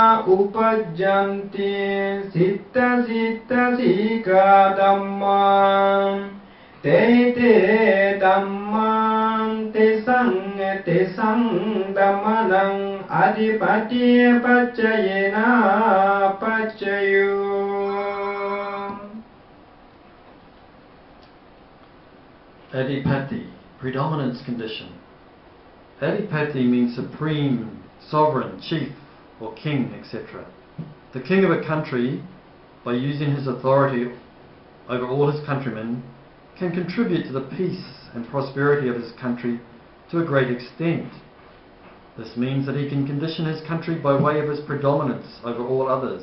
उपज्जन्ति सिद्ध सिका धम्मान् ते धम्मान् तेषां दमनं अधिपतिय पच्चयेन पच्चयो. Adipati, predominance condition. Adipati means supreme, sovereign, chief, or king, etc. The king of a country, by using his authority over all his countrymen, can contribute to the peace and prosperity of his country to a great extent. This means that he can condition his country by way of his predominance over all others.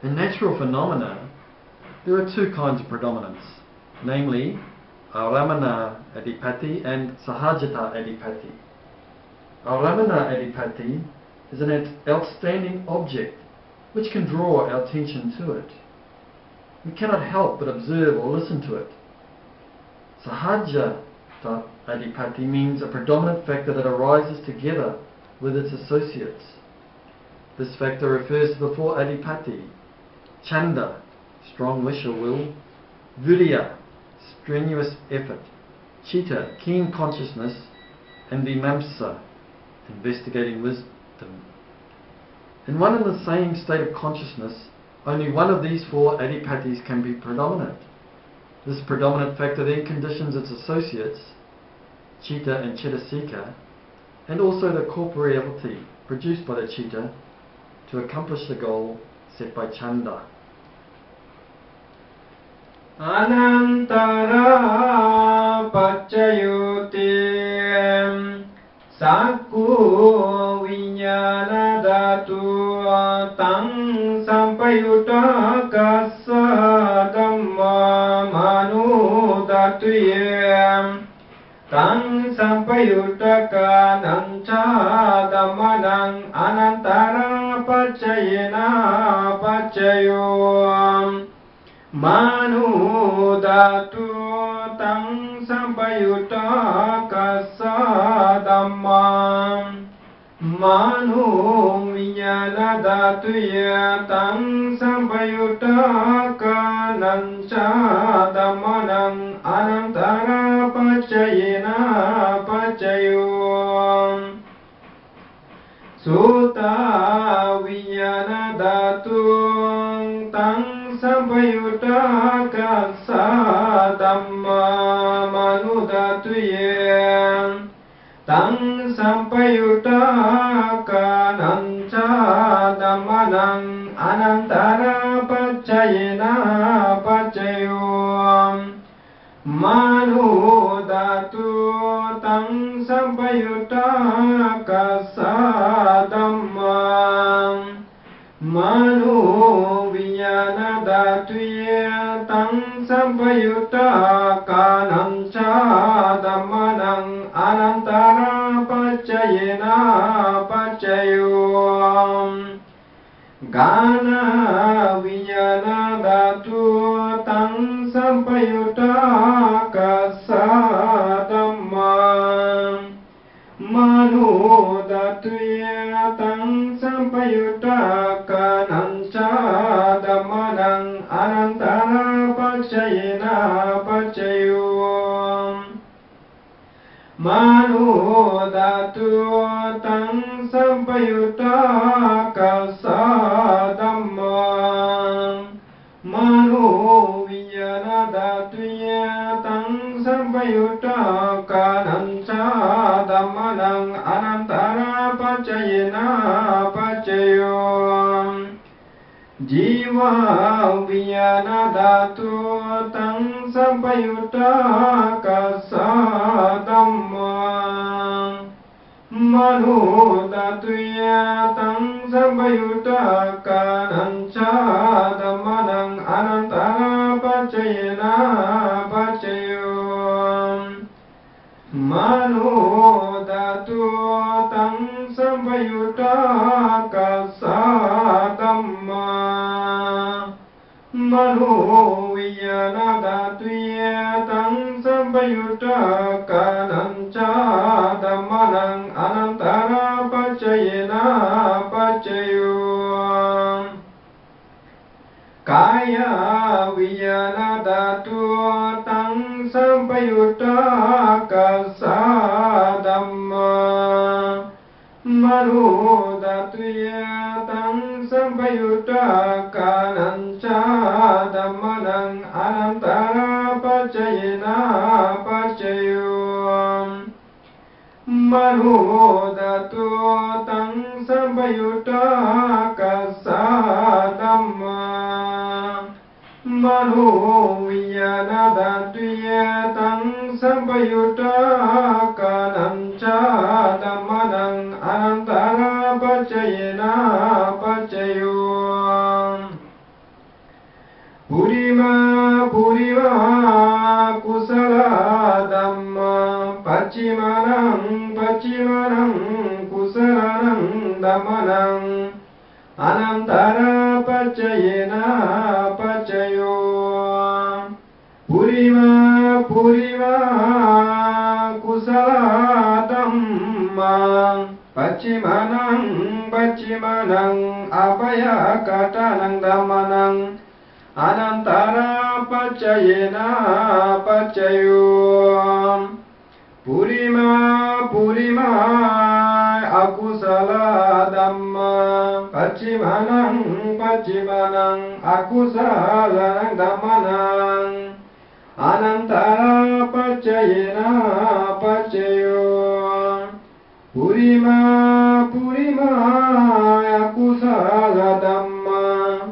In natural phenomena, there are two kinds of predominance, namely Aramana Adipati and Sahajata Adipati. Aramana Adipati is an outstanding object which can draw our attention to it. We cannot help but observe or listen to it. Sahajata Adipati means a predominant factor that arises together with its associates. This factor refers to the four Adipati: Chanda, strong wish or will; Virya, strenuous effort; Chitta, keen consciousness; and Vimamsa, investigating wisdom. In one and the same state of consciousness, only one of these four adipatis can be predominant. This predominant factor then conditions its associates, Chitta and Chittasika, and also the corporeality produced by the Chitta to accomplish the goal set by Chanda. Anantara Paccayuti Sakku Viññāna Dhātu Taṃ Sampayutta Kassa Dhamma Manu Dhātuye Taṃ Sampayutta Kananca Dhammanang Anantara Paccayena Paccayo Manu Dhātu Taṃ Sampayutta Kassa Dhamma Manu Viññāna Dhātuya Taṃ Sampayutta Kananca Dhammanang Anantara Paccayena Paccayo Sutta Viññāna Dhātu Taṃ Sampayutta Kassa Dhamma Manu Dhātuye Taṃ Sampayutta Kananca Dhammanang Anantara Paccayena Paccayo Manu Dhātu Taṃ Sampayutta Kassa Dhamma Manu Viññāna Dhātuye Taṃ Sampayutta Kananca Dhammanang Anantara Paccayena Paccayo Gāna Viññāna Dhātu Taṃ Sampayutta Kassa Dhamma Manu Dhātuye Taṃ Sampayutta Kananca Dhammanang Anantara Paccayena Paccayo Manu Dhātu Taṃ Sampayutta Kassa Dhamma Manu Viññāna Dhātuye Taṃ Sampayutta Kananca Dhammanang Anantara Paccayena Paccayo Jiva Viññāna Dhātu Taṃ Sampayutta Kassa Dhamma Manu Dhātuye Taṃ Sampayutta Kananca Dhammanang Anantara Paccayena Paccayo Manu Dhātu Taṃ Sampayutta Kassa Dhamma Manu Viññāna Dhātuye Taṃ Sampayutta Kananca Dhammanang Anantara Paccayena Paccayo Abhaya Vijana Dhatu Tang Sampayutta Kassa Dhamma Manu Dhatuya Tang Sampayutta Kanancha Dhammanang Anantara Pachayena Pachayom Manu Dhatu Tang Sampayutta Kassa Dhamma Manu Vijana Dhatuya Tang Sampayutta Kanancha Dhammanang Anantara Pachayena Pachayom Purima Purima Kusala Dhamma Pachimanang Pachimanang Kusalanang Dhammanang Anantara Pachayena Pachayo Purima Purima Kusala Dhamma Pachimanang Pachimanang Abhaya Katanang Dhammanang Anantara Pachayena Pachayo Purima Purima Akusala Dhamma Pachimanang Pachimanang Akusalanang Dhammanang Anantara Pachayena Pachayo Purima Purima Akusala Dhamma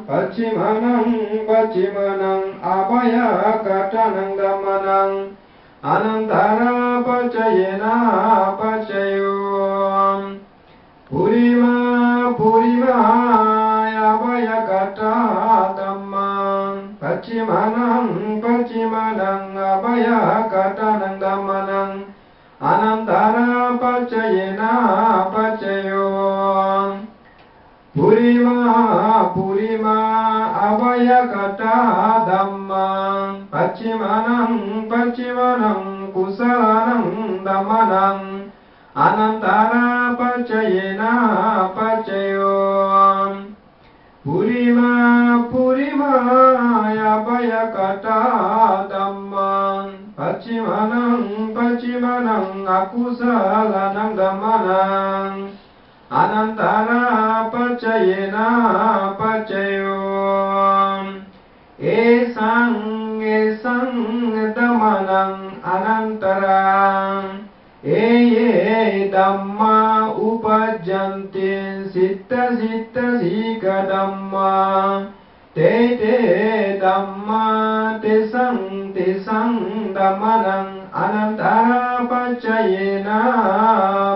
Pachimanang Pachimanang Abhaya Katanang Dhammanang Anantara Pachayena Pachayo Purima Purima Abhaya Kata Dhamma Pachimanang Pachimanang Abhaya Katanang Dhammanang Anantara Pachayena Pachayo Purima Purima Abhaya Kata Dhamma Pachimanang Pachimanang Kusalanang Dhammanang Anantara Pachayena Pachayo Purima Purima Abhaya Kata Dhamma Pachimanang Pachimanang Akusalanang Dhammanang Anantara Pachayena Pachayo Esang Esang Dhammanang Anantara Eye Dhamma Upajjante Sitta Sitta Sika Dhamma Te Te Dhamma Tesang Tesang Dhammanang Anantara Pachayena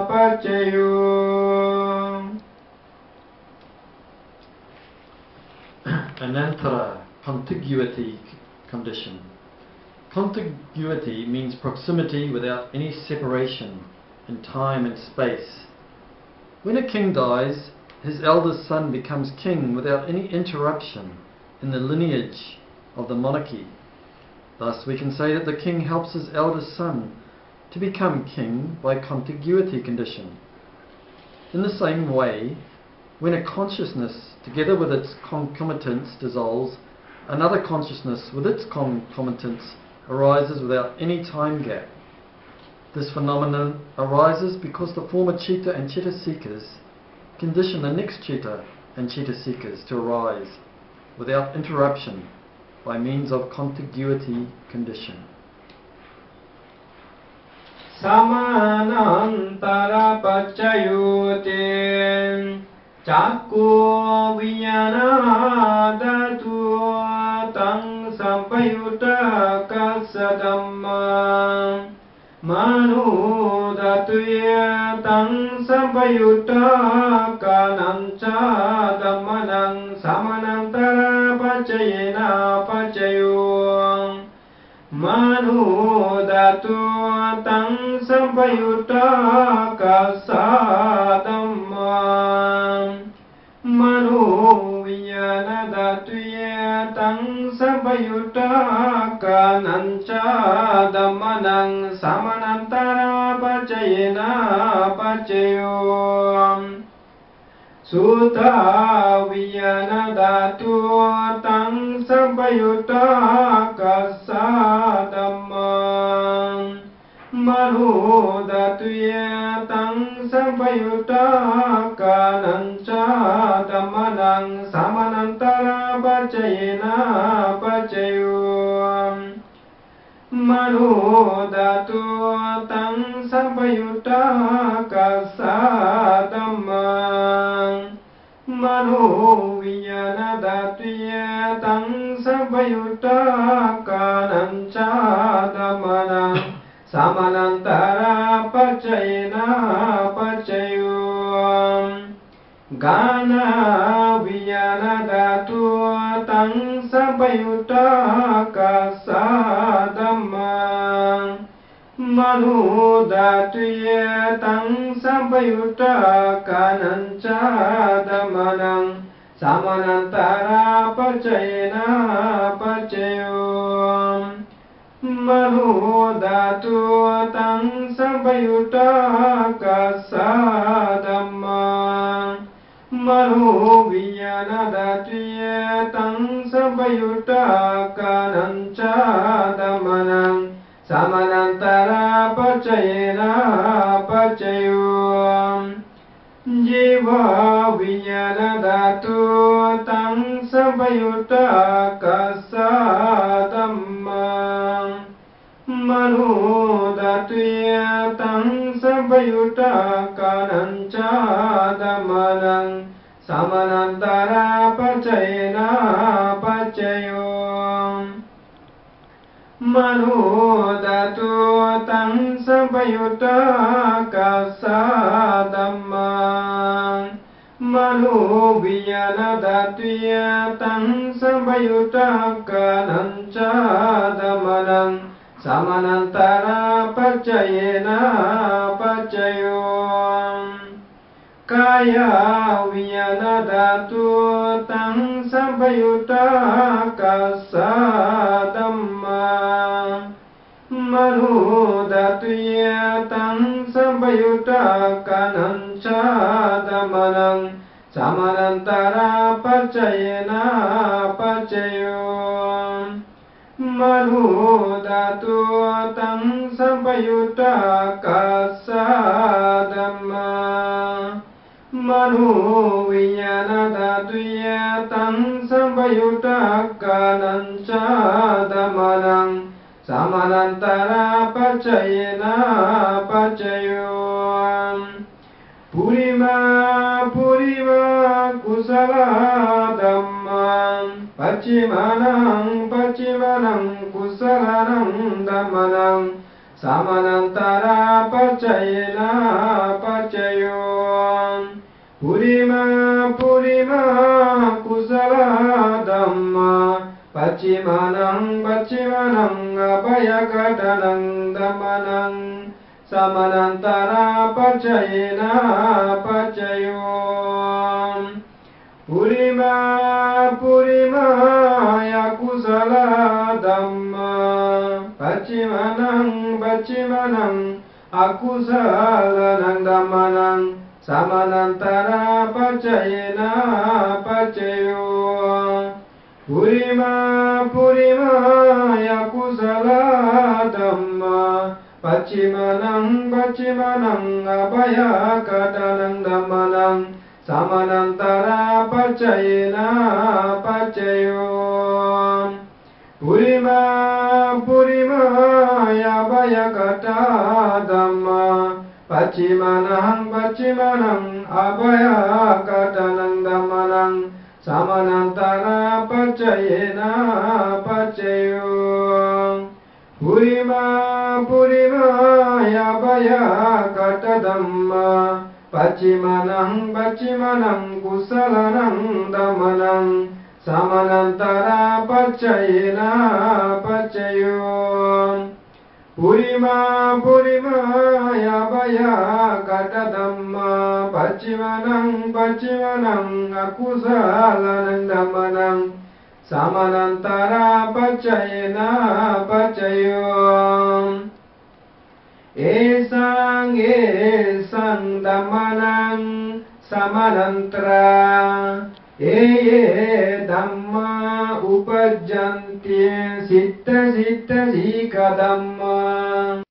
Pachayo. Anantara, contiguity condition. Contiguity means proximity without any separation in time and space. When a king dies, his eldest son becomes king without any interruption in the lineage of the monarchy. Thus we can say that the king helps his eldest son to become king by contiguity condition. In the same way, when a consciousness together with its concomitants dissolves, another consciousness with its concomitants arises without any time gap. This phenomenon arises because the former Chitta and Chitta seekers condition the next Chitta and Chitta seekers to arise without interruption by means of contiguity condition. Samanantara Pachayote Chakku Vijnana Dhatu Tang Sampayutta Kassa Dhamma Manu Dhatuya Tang Sampayutta Kanancha Dhammanang Samanantara Pachayena Pachayo Manu Dhatu Tang Sampayutta Kassa Dhamma Manu Vijnana Dhatuya Tang Sampayutta Kanancha Dhammanang Samanantara Pachayena Pachayo Sutta vijana dhatu tang sampayutta kassa dhammam Manu dhatuya tang sampayutta kananca dhammanang samanantara pacayena pacayum Manu dhatu tang sampayutta kassa dhammam Manu vijana dhatuya tang sampayutta kananca dhammanang samanantara pacayena pacayum Gana vijana dhatu tang sampayutta kassa dhammam Manu dhatuya tang sampayutta kananca dhammanang samanantara pacayena pacayum Manu dhatu tang sampayutta kassa dhammam Manu vijana dhatuya tang sampayutta kananca dhammanang samanantara pacayena pacayum Jiva vijana dhatu tang sampayutta kassa dhammam Manu dhatuya tang sampayutta kananca dhammanang samanantara pacayena pacayum Manu dhatu tang sampayutta kassa dhammam Manu vijana dhatuya tang sampayutta kananca dhammanang samanantara pacayena pacayum Kaya vijana dhatu tang sampayutta kassa dhammam Manu dhatuya tang sampayutta kananca dhammanang samanantara pacayena pacayum Manu dhatu tang sampayutta kassa dhammam Manu vijana dhatuya tang sampayutta kananca dhammanang samanantara pacayena pacayum Purima purima kusala dhammam Pacimanang pacimanang kusalanang dhammanang samanantara pacayena pacayum Purima purima kusala dhamma Pacimanang pacimanang abhayakadanang dhammanang samanantara pacayena pacayum Purima purima yakusala dhamma Pacimanang pacimanang akusalanang dhammanang samanantara pacayena pacayum Purima purima yakusala dhamma Pacimanang pacimanang abhayakadanang dhammanang samanantara pacayena pacayum Purima purima abhayakata dhamma Pacimanang pacimanang abhayakadanang dhammanang samanantara pacayena pacayum Purima purima abhayakata dhamma Pacimanang pacimanang kusalanang dhammanang samanantara pacayena pacayum Purima purima abhayakata dhamma Pacimanang pacimanang akusalanang dhammanang samanantara pacayena pacayum Esang esang dhammanang samanantara ye dhamma upajjanti sitta sika dhamma